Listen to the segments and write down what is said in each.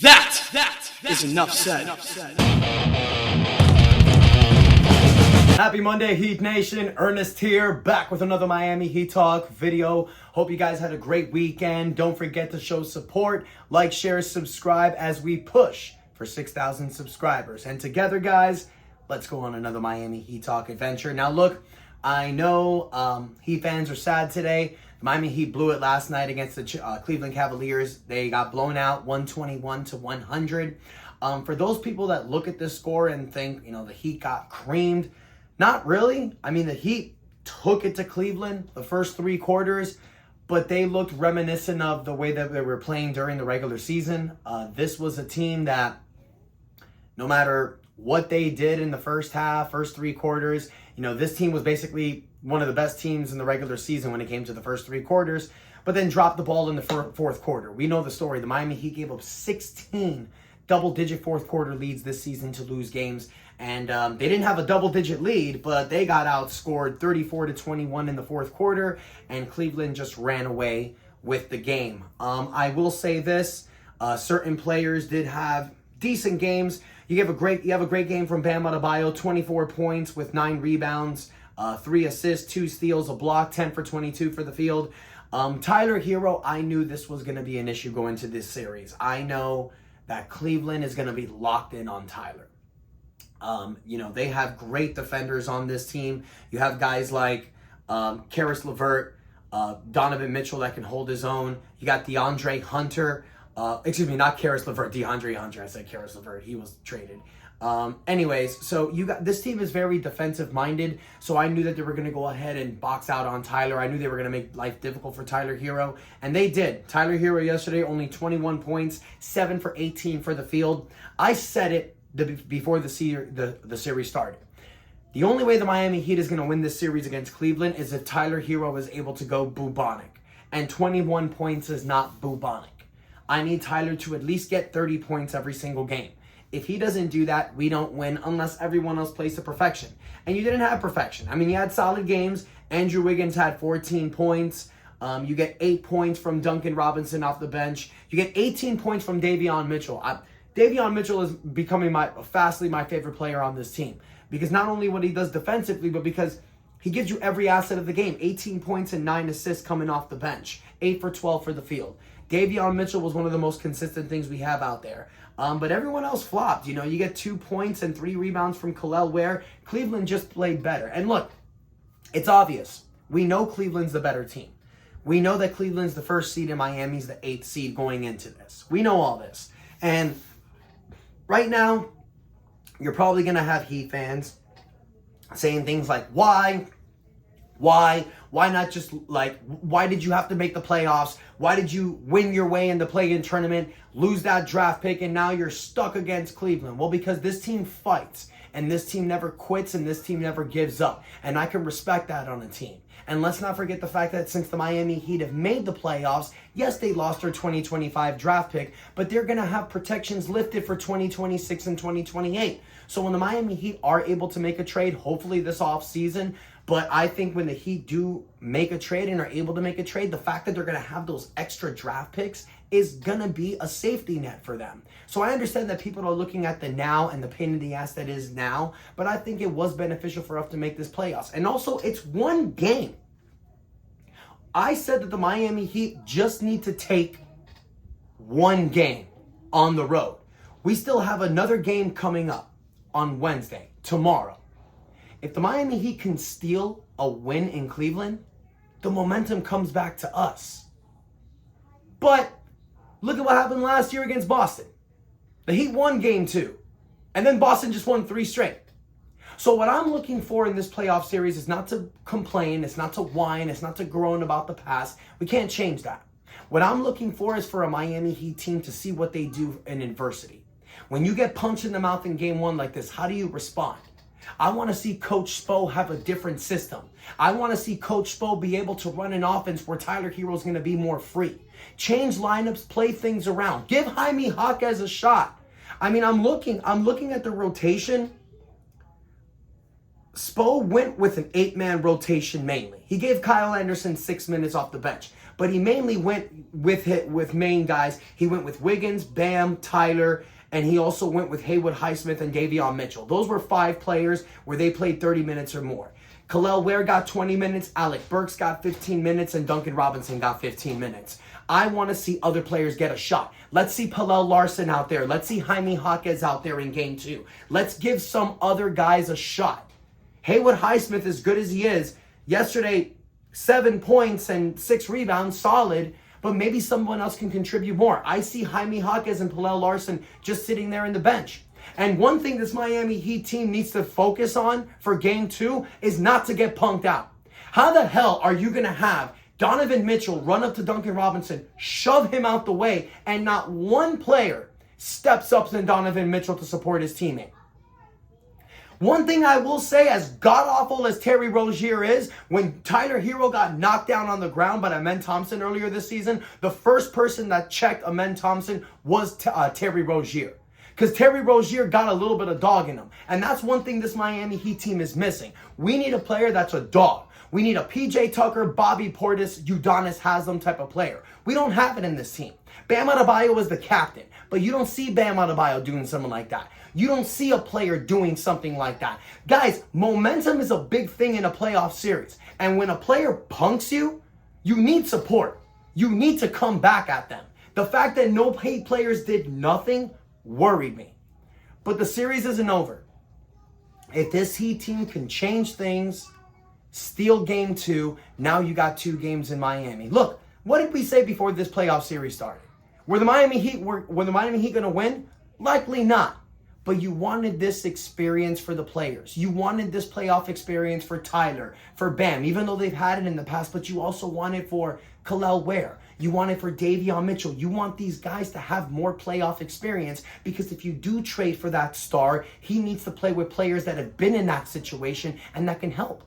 That is enough said. Happy Monday, Heat Nation. Ernest here, back with another Miami Heat Talk video. Hope you guys had a great weekend. Don't forget to show support, like, share, subscribe as we push for 6,000 subscribers. And together, guys, let's go on another Miami Heat Talk adventure. Now, look, I know Heat fans are sad today. The Miami Heat blew it last night against the Cleveland Cavaliers. They got blown out 121-100. For those people that look at this score and think, the Heat got creamed, not really. I mean, the Heat took it to Cleveland the first three quarters, but they looked reminiscent of the way that they were playing during the regular season. This was a team that, no matter what they did in the first half, first three quarters, this team was basically one of the best teams in the regular season when it came to the first three quarters, but then dropped the ball in the fourth quarter. We know the story. The Miami Heat gave up 16 double-digit fourth quarter leads this season to lose games. And they didn't have a double-digit lead, but they got outscored 34-21 in the fourth quarter, and Cleveland just ran away with the game. I will say this: certain players did have decent games. You have a great game from Bam Adebayo, 24 points with 9 rebounds, 3 assists, 2 steals, a block, 10 for 22 for the field. Tyler Herro, I knew this was going to be an issue going into this series. I know that Cleveland is going to be locked in on Tyler. They have great defenders on this team. You have guys like Karis LeVert, Donovan Mitchell that can hold his own. You got DeAndre Hunter. Not Karis LeVert, DeAndre Hunter. I said Karis LeVert. He was traded. So this team is very defensive minded. So I knew that they were going to go ahead and box out on Tyler. I knew they were going to make life difficult for Tyler Herro, and they did. Tyler Herro yesterday, only 21 points, 7 for 18 for the field. I said it before the series started. The only way the Miami Heat is going to win this series against Cleveland is if Tyler Herro is able to go bubonic. And 21 points is not bubonic. I need Tyler to at least get 30 points every single game. If he doesn't do that, we don't win unless everyone else plays to perfection. And you didn't have perfection. I mean, you had solid games. Andrew Wiggins had 14 points. You get 8 points from Duncan Robinson off the bench. You get 18 points from Davion Mitchell. Davion Mitchell is becoming fastly my favorite player on this team, because not only what he does defensively, but because he gives you every asset of the game. 18 points and 9 assists coming off the bench. 8 for 12 for the field. Davion Mitchell was one of the most consistent things we have out there. But everyone else flopped. You get 2 points and 3 rebounds from Kel'el Ware. Cleveland just played better. And look, it's obvious. We know Cleveland's the better team. We know that Cleveland's the first seed and Miami's the 8th seed going into this. We know all this. And right now, you're probably going to have Heat fans saying things like, why not just, why did you have to make the playoffs? Why did you win your way in the play-in tournament, lose that draft pick, and now you're stuck against Cleveland? Well, because this team fights, and this team never quits, and this team never gives up. And I can respect that on a team. And let's not forget the fact that since the Miami Heat have made the playoffs, yes, they lost their 2025 draft pick, but they're going to have protections lifted for 2026 and 2028. So when the Miami Heat are able to make a trade, hopefully this offseason, but I think when the Heat do make a trade and are able to make a trade, the fact that they're going to have those extra draft picks is going to be a safety net for them. So I understand that people are looking at the now and the pain in the ass that is now, but I think it was beneficial for us to make this playoffs. And also, it's one game. I said that the Miami Heat just need to take one game on the road. We still have another game coming up on Wednesday, tomorrow. If the Miami Heat can steal a win in Cleveland, the momentum comes back to us. But look at what happened last year against Boston. The Heat won game 2, and then Boston just won 3 straight. So what I'm looking for in this playoff series is not to complain, it's not to whine, it's not to groan about the past. We can't change that. What I'm looking for is for a Miami Heat team to see what they do in adversity. When you get punched in the mouth in game 1 like this, how do you respond? I want to see Coach Spo have a different system. I want to see Coach Spo be able to run an offense where Tyler Herro is going to be more free. Change lineups, play things around. Give Jaime Jaquez a shot. I mean, I'm looking at the rotation. Spo went with an 8-man rotation mainly. He gave Kyle Anderson 6 minutes off the bench, but he mainly went with main guys. He went with Wiggins, Bam, Tyler, and he also went with Haywood Highsmith and Davion Mitchell. Those were 5 players where they played 30 minutes or more. Kel'el Ware got 20 minutes, Alec Burks got 15 minutes, and Duncan Robinson got 15 minutes. I want to see other players get a shot. Let's see Pallel Larson out there. Let's see Jaime Jaquez out there in game 2. Let's give some other guys a shot. Haywood Highsmith, as good as he is, yesterday, 7 points and 6 rebounds, solid, but maybe someone else can contribute more. I see Jaime Jaquez and Pallel Larson just sitting there in the bench. And one thing this Miami Heat team needs to focus on for game 2 is not to get punked out. How the hell are you going to have Donovan Mitchell run up to Duncan Robinson, shove him out the way, and not one player steps up to Donovan Mitchell to support his teammate? One thing I will say, as god-awful as Terry Rozier is, when Tyler Hero got knocked down on the ground by Amen Thompson earlier this season, the first person that checked Amen Thompson was Terry Rozier. Because Terry Rozier got a little bit of dog in him. And that's one thing this Miami Heat team is missing. We need a player that's a dog. We need a PJ Tucker, Bobby Portis, Udonis Haslem type of player. We don't have it in this team. Bam Adebayo is the captain, but you don't see Bam Adebayo doing something like that. You don't see a player doing something like that. Guys, momentum is a big thing in a playoff series. And when a player punks you, you need support. You need to come back at them. The fact that no Heat players did nothing worried me. But the series isn't over. If this Heat team can change things, steal game 2, now you got 2 games in Miami. Look, what did we say before this playoff series started? Were the Miami Heat going to win? Likely not. But you wanted this experience for the players. You wanted this playoff experience for Tyler, for Bam, even though they've had it in the past, but you also want it for Kel'el Ware. You want it for Davion Mitchell. You want these guys to have more playoff experience, because if you do trade for that star, he needs to play with players that have been in that situation and that can help.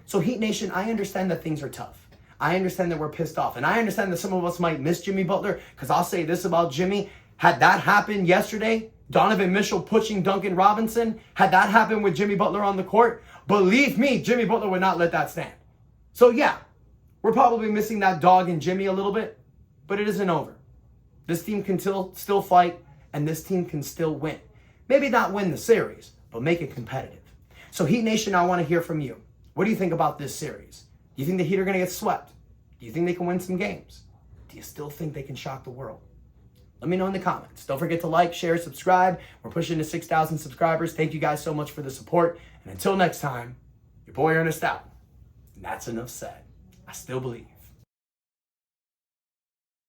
So Heat Nation, I understand that things are tough. I understand that we're pissed off. And I understand that some of us might miss Jimmy Butler, because I'll say this about Jimmy. Had that happened yesterday, Donovan Mitchell pushing Duncan Robinson, had that happened with Jimmy Butler on the court, believe me, Jimmy Butler would not let that stand. So yeah, we're probably missing that dog in Jimmy a little bit, but it isn't over. This team can still fight, and this team can still win. Maybe not win the series, but make it competitive. So Heat Nation, I want to hear from you. What do you think about this series? Do you think the Heat are going to get swept? Do you think they can win some games? Do you still think they can shock the world? Let me know in the comments. Don't forget to like, share, subscribe. We're pushing to 6,000 subscribers. Thank you guys so much for the support. And until next time, your boy Ernest out. And that's enough said. I still believe.